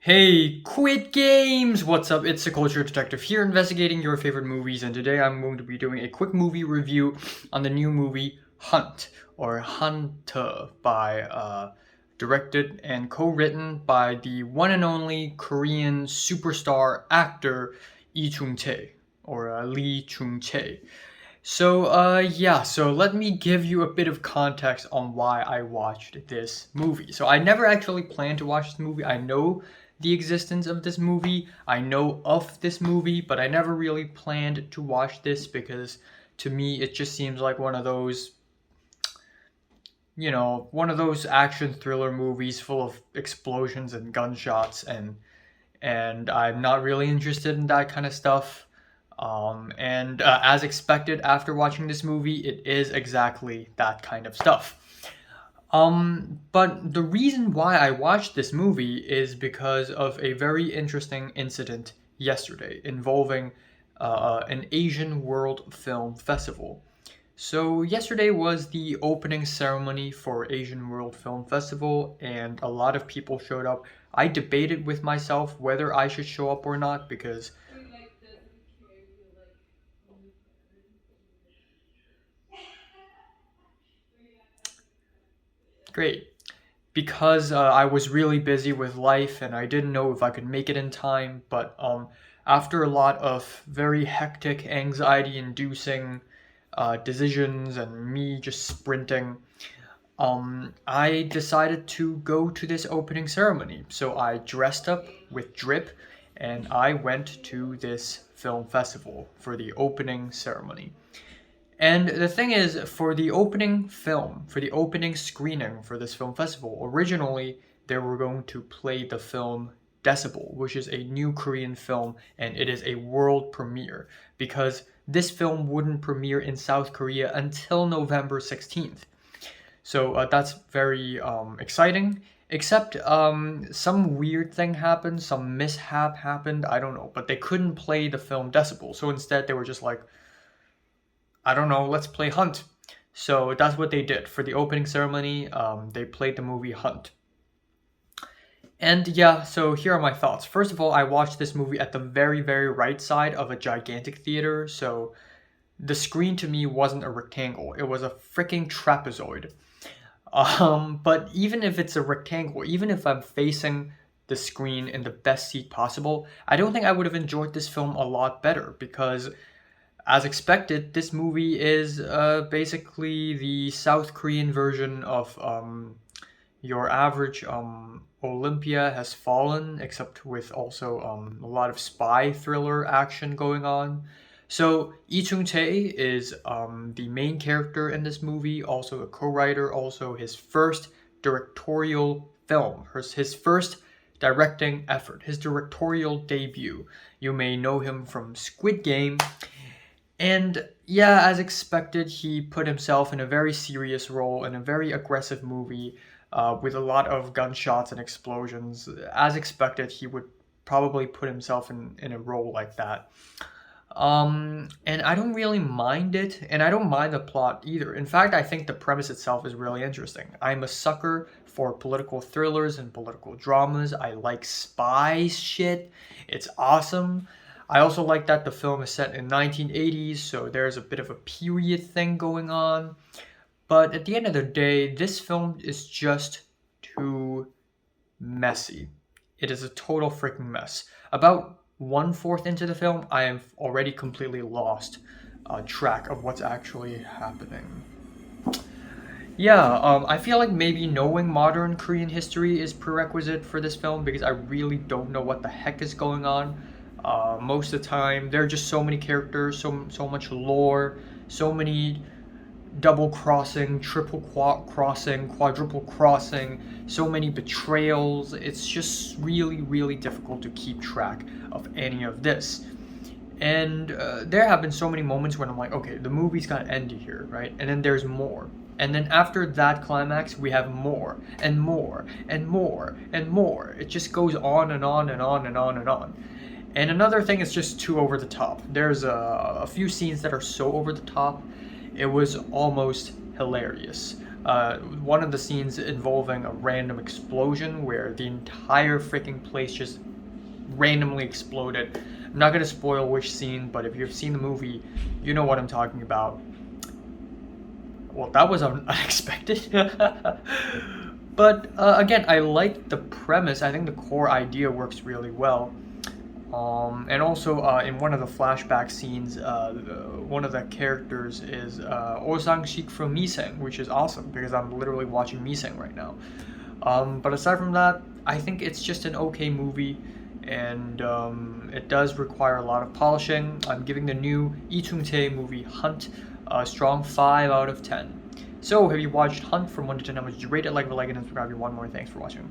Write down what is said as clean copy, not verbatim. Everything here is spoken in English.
Hey, Quit Games! What's up? It's the Culture Detective here, investigating your favorite movies, and today I'm going to be doing a quick movie review on the new movie Hunt, or Hunter, directed and co-written by the one and only Korean superstar actor Lee Lee Jung-Jae. So let me give you a bit of context on why I watched this movie. So I never actually planned to watch this movie. I know the existence of this movie. I know of this movie, but I never really planned to watch this because to me it just seems like one of those action thriller movies full of explosions and gunshots and I'm not really interested in that kind of stuff. And as expected, after watching this movie, it is exactly that kind of stuff. But the reason why I watched this movie is because of a very interesting incident yesterday involving an Asian World Film Festival. So yesterday was the opening ceremony for Asian World Film Festival, and a lot of people showed up. I debated with myself whether I should show up or not because great. Because I was really busy with life and I didn't know if I could make it in time. But after a lot of very hectic, anxiety-inducing decisions and me just sprinting, I decided to go to this opening ceremony. So I dressed up with drip and I went to this film festival for the opening ceremony. And the thing is, for the opening film, for the opening screening for this film festival, originally they were going to play the film Decibel, which is a new Korean film, and it is a world premiere because this film wouldn't premiere in South Korea until November 16th. So that's very exciting. Except some weird thing happened, some mishap happened, I don't know, but they couldn't play the film Decibel. So instead, they were just like, I don't know, let's play Hunt. So that's what they did. For the opening ceremony, they played the movie Hunt. And yeah, so here are my thoughts. First of all, I watched this movie at the very, very right side of a gigantic theater, so the screen to me wasn't a rectangle, it was a freaking trapezoid. But even if it's a rectangle, even if I'm facing the screen in the best seat possible, I don't think I would have enjoyed this film a lot better because as expected, this movie is basically the South Korean version of your average Olympia Has Fallen, except with also a lot of spy thriller action going on. So Lee Chung-tae is the main character in this movie, also a co-writer, also his first directorial film, his first directing effort, his directorial debut. You may know him from Squid Game. And yeah, as expected, he put himself in a very serious role in a very aggressive movie with a lot of gunshots and explosions. As expected, he would probably put himself in a role like that. And I don't really mind it, and I don't mind the plot either. In fact, I think the premise itself is really interesting. I'm a sucker for political thrillers and political dramas. I like spy shit. It's awesome. I also like that the film is set in 1980s, so there's a bit of a period thing going on. But at the end of the day, this film is just too messy. It is a total freaking mess. About one fourth into the film, I am already completely lost track of what's actually happening. Yeah, I feel like maybe knowing modern Korean history is prerequisite for this film because I really don't know what the heck is going on. Most of the time, there are just so many characters, so much lore, so many double crossing, crossing, quadruple crossing, so many betrayals. It's just really, really difficult to keep track of any of this. And there have been so many moments when I'm like, okay, the movie's got to end here, right? And then there's more. And then after that climax, we have more and more and more and more. It just goes on and on and on and on and on. And another thing is just too over the top. There's a few scenes that are so over the top, it was almost hilarious. One of the scenes involving a random explosion where the entire freaking place just randomly exploded. I'm not gonna spoil which scene, but if you've seen the movie, you know what I'm talking about. Well, that was unexpected. But again, I like the premise. I think the core idea works really well. And also in one of the flashback scenes, one of the characters is Oh Sang-sik from Miseng, which is awesome because I'm literally watching Miseng right now. But aside from that, I think it's just an okay movie, and it does require a lot of polishing. I'm giving the new Lee Jung-Jae movie Hunt a strong 5 out of 10. So, have you watched Hunt from 1 to 10? How much did you rate it? Like it, and subscribe if you want more. Thanks for watching.